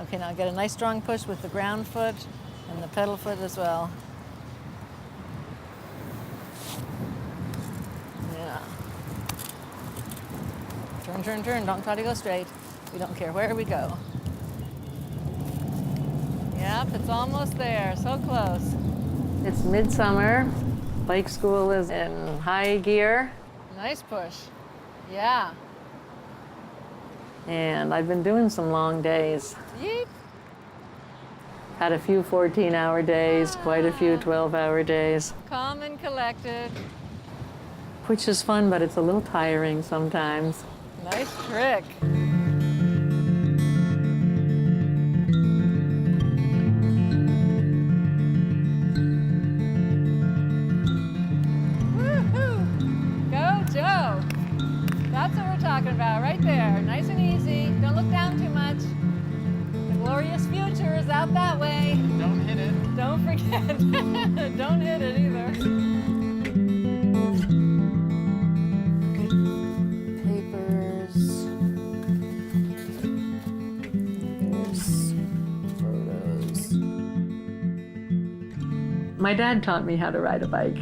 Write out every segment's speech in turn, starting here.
Okay, now get a nice strong push with the ground foot and the pedal foot as well. Yeah. Turn, turn, turn. Don't try to go straight. We don't care where we go. Yep, it's almost there. So close. It's midsummer. Bike school is in high gear. Nice push. Yeah. And I've been doing some long days. Yeep. Had a few 14-hour days, quite a few 12-hour days. Calm and collected. Which is fun, but it's a little tiring sometimes. Nice trick. Woohoo! Go, Joe. That's what we're talking about, right there. Nice and easy. Don't look down too much. The glorious future is out that way. Don't hit it. Don't forget. Don't hit it either. Papers. Here's photos. My dad taught me how to ride a bike.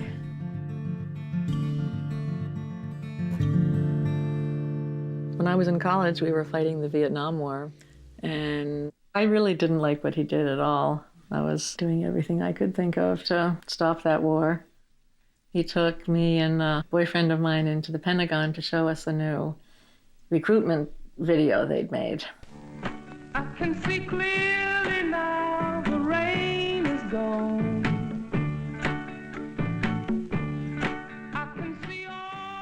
When I was in college, we were fighting the Vietnam War, and I really didn't like what he did at all. I was doing everything I could think of to stop that war. He took me and a boyfriend of mine into the Pentagon to show us a new recruitment video they'd made. I can see clearly now, the rain is gone.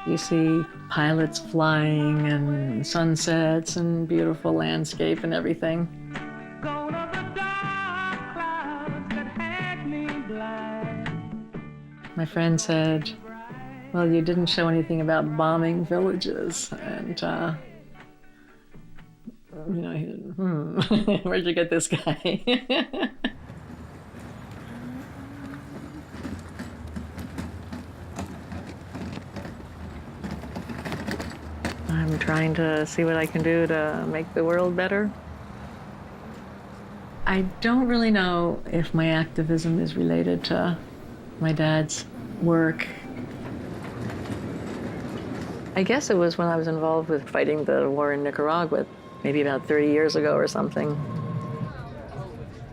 You see pilots flying and sunsets and beautiful landscape and everything. Gone are the dark clouds that had me blind. My friend said, well, you didn't show anything about bombing villages. And, you know, he said, where'd you get this guy? I'm trying to see what I can do to make the world better. I don't really know if my activism is related to my dad's work. I guess it was when I was involved with fighting the war in Nicaragua, maybe about 30 years ago or something.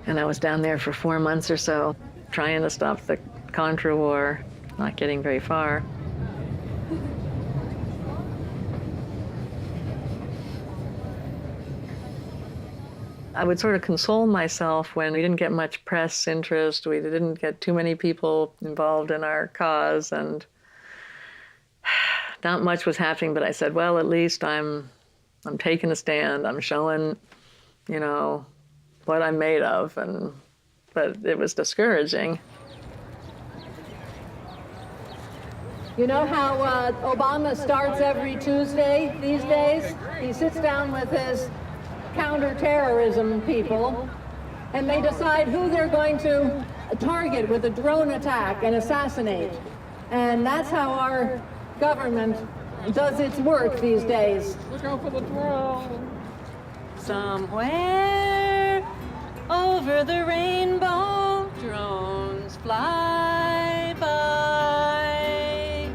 And I was down there for 4 months or so, trying to stop the Contra War, not getting very far. I would sort of console myself when we didn't get much press interest, we didn't get too many people involved in our cause, and not much was happening, but I said, well, at least I'm taking a stand, I'm showing, you know, what I'm made of, but it was discouraging. You know how Obama starts every Tuesday these days? He sits down with his counterterrorism people, and they decide who they're going to target with a drone attack and assassinate. And that's how our government does its work these days. Look out for the drone. Somewhere over the rainbow, drones fly by,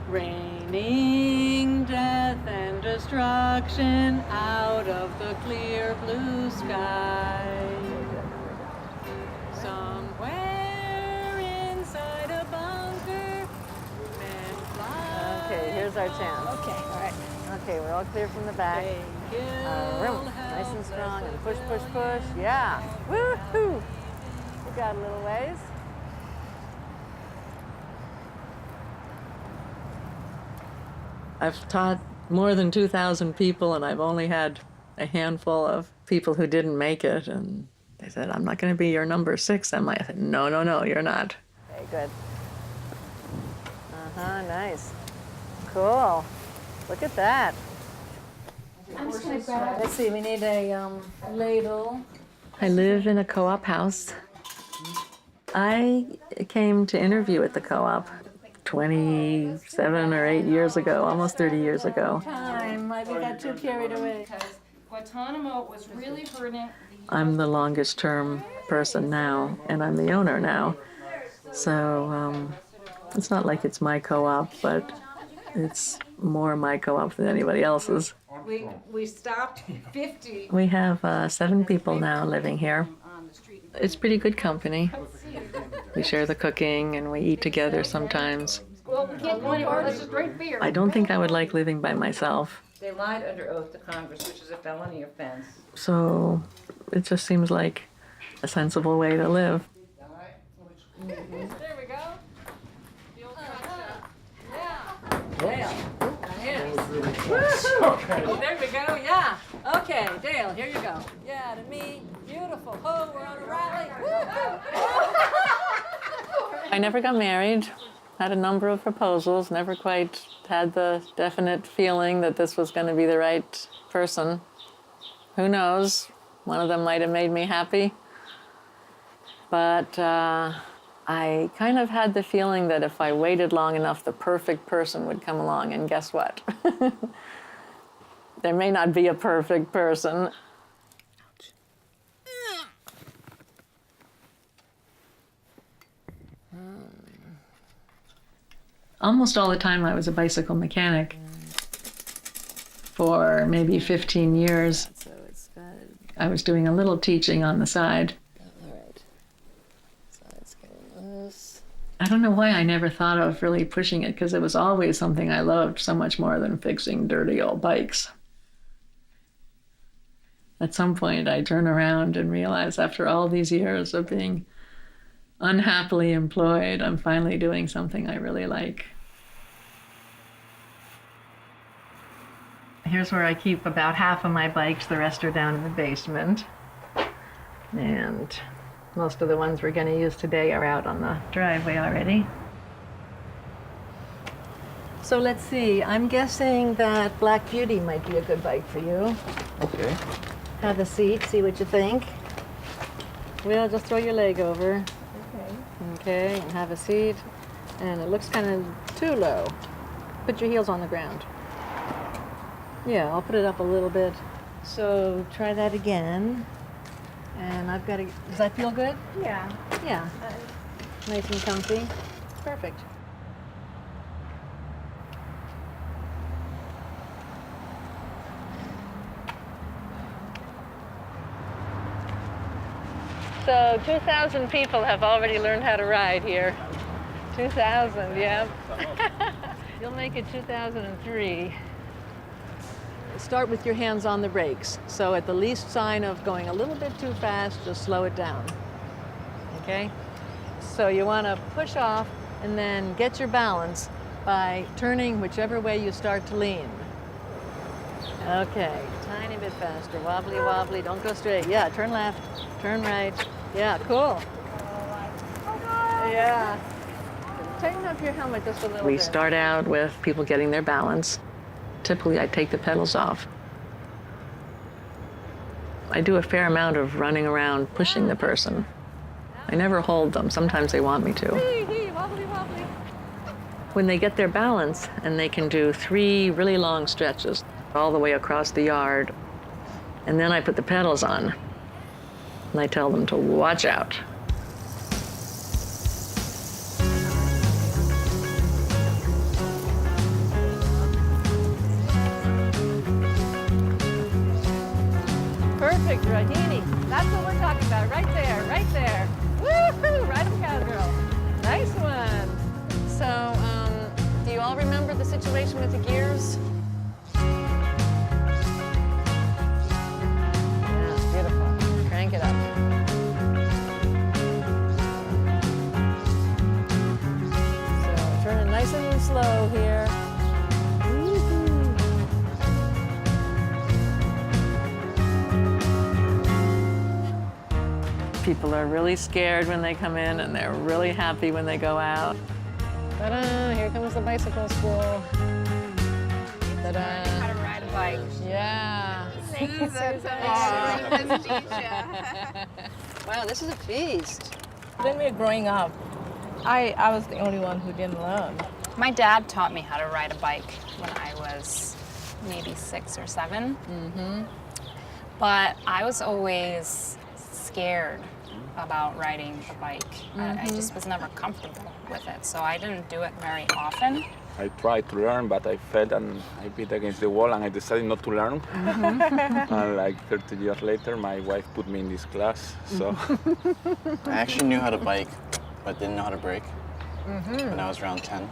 raining death and destruction out of the clear blue sky. Somewhere inside a bunker, men fly. Okay, here's our chance. Okay, all right. Okay, we're all clear from the back. Room, nice and strong, and push, push, push. Yeah, woohoo! We got a little ways. I've taught more than 2,000 people, and I've only had a handful of people who didn't make it. And they said, I'm not going to be your number 6, am I? I said, no, no, no, you're not. Okay, good. Nice. Cool. Look at that. I'm just gonna grab. Let's see, we need a ladle. I live in a co-op house. I came to interview at the co-op 27 or 8 years ago, almost 30 years ago. Time, we got too carried away. Guantanamo was really hurting. I'm the longest term person now, and I'm the owner now. So it's not like it's my co-op, but it's more my co-op than anybody else's. We stopped 50. We have 7 people now living here. It's pretty good company. We share the cooking and we eat together sometimes. Well, we can't go anywhere. This is great beer. I don't think I would like living by myself. They lied under oath to Congress, which is a felony offense. So it just seems like a sensible way to live. There we go. The old yeah. Dale. There we go, yeah. Okay, Dale, here you go. Yeah, to me, beautiful. Oh, we're on a rally. I never got married. Had a number of proposals, never quite had the definite feeling that this was going to be the right person. Who knows? One of them might have made me happy. But I kind of had the feeling that if I waited long enough, the perfect person would come along, and guess what? There may not be a perfect person. Almost all the time I was a bicycle mechanic for maybe 15 years. So it's good. I was doing a little teaching on the side. All right. So it's getting loose. I don't know why I never thought of really pushing it, because it was always something I loved so much more than fixing dirty old bikes. At some point I turn around and realize after all these years of being unhappily employed, I'm finally doing something I really like. Here's where I keep about half of my bikes. The rest are down in the basement. And most of the ones we're going to use today are out on the driveway already. So let's see. I'm guessing that Black Beauty might be a good bike for you. Okay. Have a seat, see what you think. Well, just throw your leg over. Okay, and have a seat. And it looks kind of too low. Put your heels on the ground. Yeah, I'll put it up a little bit. So try that again. And I've got to, does that feel good? Yeah. Yeah. Nice and comfy. Perfect. So 2,000 people have already learned how to ride here. 2,000, yeah. You'll make it 2003. Start with your hands on the brakes. So at the least sign of going a little bit too fast, just slow it down. Okay? So you want to push off and then get your balance by turning whichever way you start to lean. Okay, tiny bit faster. Wobbly, wobbly. Don't go straight. Yeah, turn left, turn right. Yeah, cool. Yeah. Tighten up your helmet just a little bit. We start out with people getting their balance. Typically, I take the pedals off. I do a fair amount of running around pushing the person. I never hold them. Sometimes they want me to. Wobbly, wobbly. When they get their balance and they can do 3 really long stretches all the way across the yard, and then I put the pedals on and I tell them to watch out. Perfect, Rahini. That's what we're talking about, right there, right there. Woohoo! Ride 'em, cowgirl. Nice one. So, do you all remember the situation with the gears? Yeah, beautiful. Crank it up. So, turn it nice and slow here. People are really scared when they come in, and they're really happy when they go out. Ta-da! Here comes the bicycle school. Ta-da! How to ride a bike. Yeah. Thank you, Susan. Wow, this is a feast. When we were growing up, I was the only one who didn't learn. My dad taught me how to ride a bike when I was maybe 6 or 7. But I was always scared about riding the bike. I just was never comfortable with it, so I didn't do it very often. I tried to learn, but I fell and I beat against the wall, and I decided not to learn. And like 30 years later, my wife put me in this class. So I actually knew how to bike, but didn't know how to brake when I was around 10.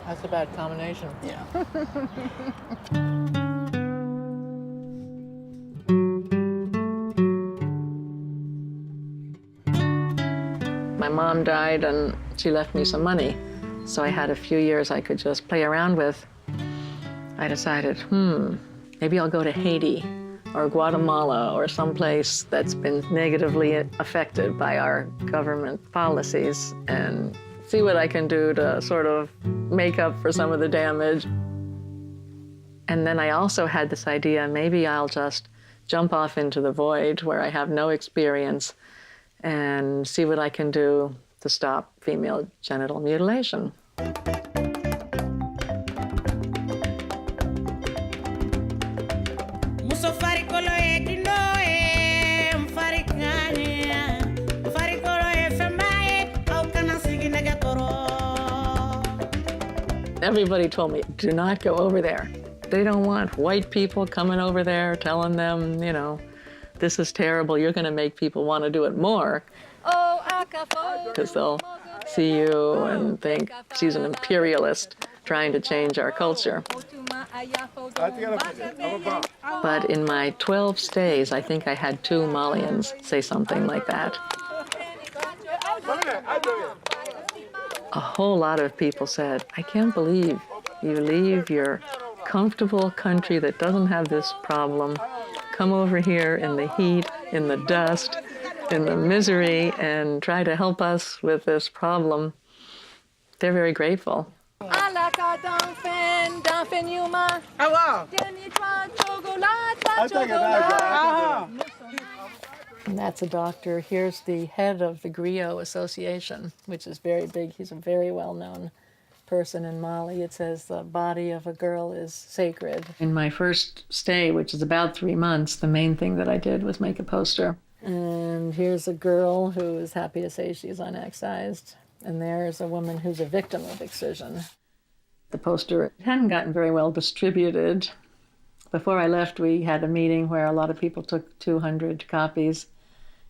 That's a bad combination. Yeah. My mom died and she left me some money. So I had a few years I could just play around with. I decided, maybe I'll go to Haiti or Guatemala or someplace that's been negatively affected by our government policies and see what I can do to sort of make up for some of the damage. And then I also had this idea, maybe I'll just jump off into the void where I have no experience and see what I can do to stop female genital mutilation. Everybody told me, do not go over there. They don't want white people coming over there telling them, you know, this is terrible, you're gonna make people want to do it more. Because they'll see you and think she's an imperialist trying to change our culture. But in my 12 stays, I think I had 2 Malians say something like that. A whole lot of people said, I can't believe you leave your comfortable country that doesn't have this problem, come over here in the heat, in the dust, in the misery, and try to help us with this problem. They're very grateful. And that's a doctor. Here's the head of the Griot Association, which is very big. He's a very well-known person in Mali. It says the body of a girl is sacred. In my first stay, which is about 3 months, the main thing that I did was make a poster. And here's a girl who is happy to say she's unexcised. And there's a woman who's a victim of excision. The poster hadn't gotten very well distributed. Before I left, we had a meeting where a lot of people took 200 copies.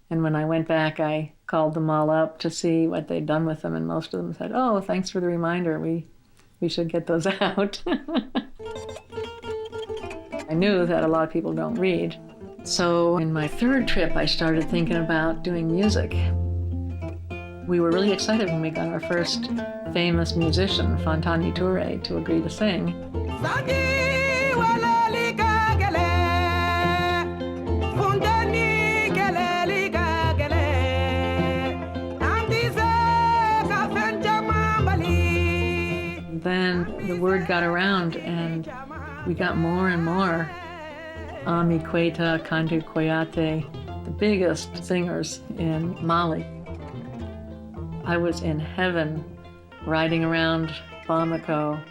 And when I went back, I called them all up to see what they'd done with them, and most of them said, oh, thanks for the reminder, we should get those out. I knew that a lot of people don't read. So in my 3rd trip, I started thinking about doing music. We were really excited when we got our first famous musician, Fontani Touré, to agree to sing. Then the word got around and we got more and more. Ami Queta, Kandu Koyate, the biggest singers in Mali. I was in heaven riding around Bamako,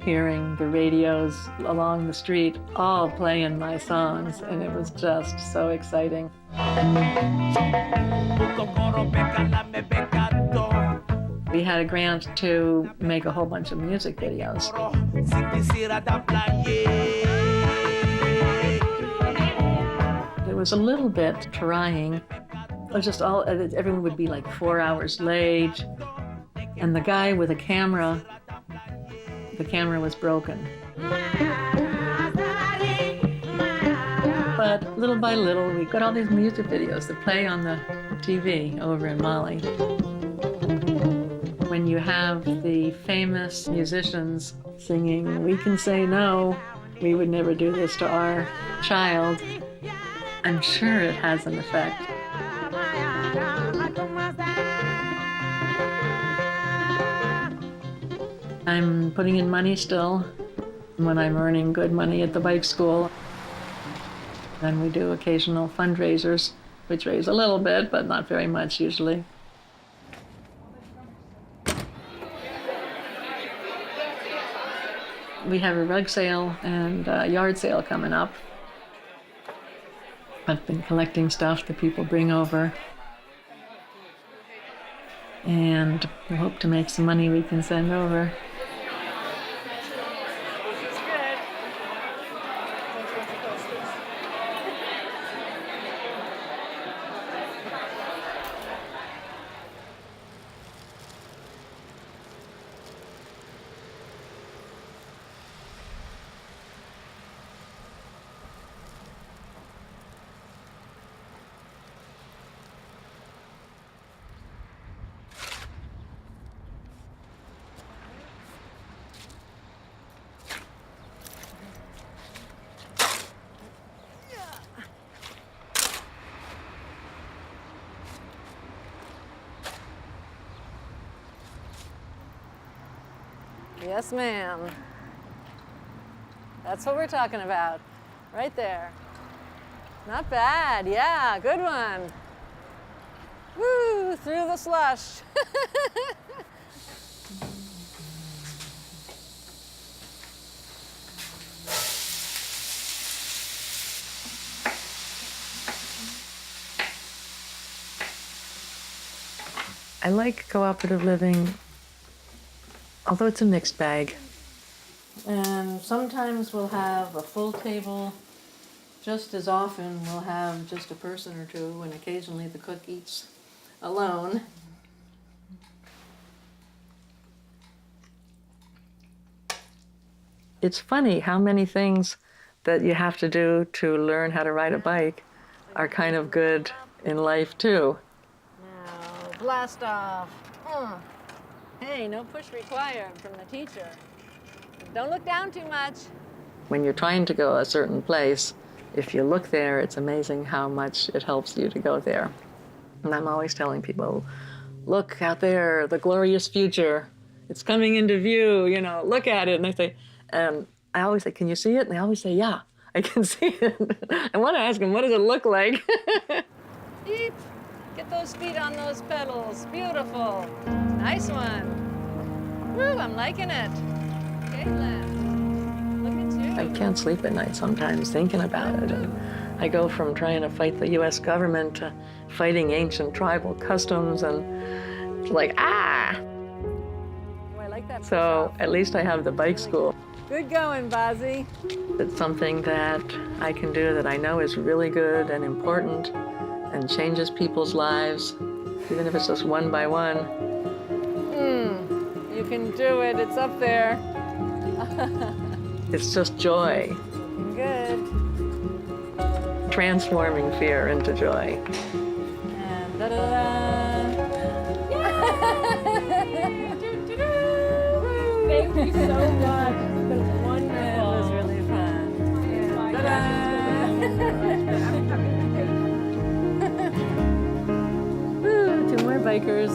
hearing the radios along the street, all playing my songs, and it was just so exciting. We had a grant to make a whole bunch of music videos. It was a little bit trying. It was just everyone would be like 4 hours late. And the guy with the camera was broken. But little by little, we got all these music videos that play on the TV over in Mali. When you have the famous musicians singing, "We can say no, we would never do this to our child," I'm sure it has an effect. I'm putting in money still when I'm earning good money at the bike school. Then we do occasional fundraisers, which raise a little bit, but not very much usually. We have a rug sale and a yard sale coming up. I've been collecting stuff that people bring over. And we hope to make some money we can send over. Yes, ma'am. That's what we're talking about. Right there. Not bad. Yeah, good one. Woo, through the slush. I like cooperative living, although it's a mixed bag. And sometimes we'll have a full table. Just as often we'll have just a person or two, and occasionally the cook eats alone. It's funny how many things that you have to do to learn how to ride a bike are kind of good in life too. Now, blast off. Hey, no push required from the teacher. Don't look down too much. When you're trying to go a certain place, if you look there, it's amazing how much it helps you to go there. And I'm always telling people, look out there, the glorious future. It's coming into view, you know, look at it. And they say, I always say, can you see it? And they always say, yeah, I can see it. I want to ask them, what does it look like? Eep. Get those feet on those pedals. Beautiful. Nice one. Woo, I'm liking it. Caitlin, look at you. I can't sleep at night sometimes thinking about it. And I go from trying to fight the US government to fighting ancient tribal customs, and it's like, ah! Oh, I like that. So at least I have the bike school. Good going, Bazzi. It's something that I can do that I know is really good and important and changes people's lives, even if it's just one by one. You can do it. It's up there. It's just joy. Good. Transforming fear into joy. And da-da-da. Thank you so much. It's been wonderful. It was really fun. Ta-da. Woo, 2 more bikers.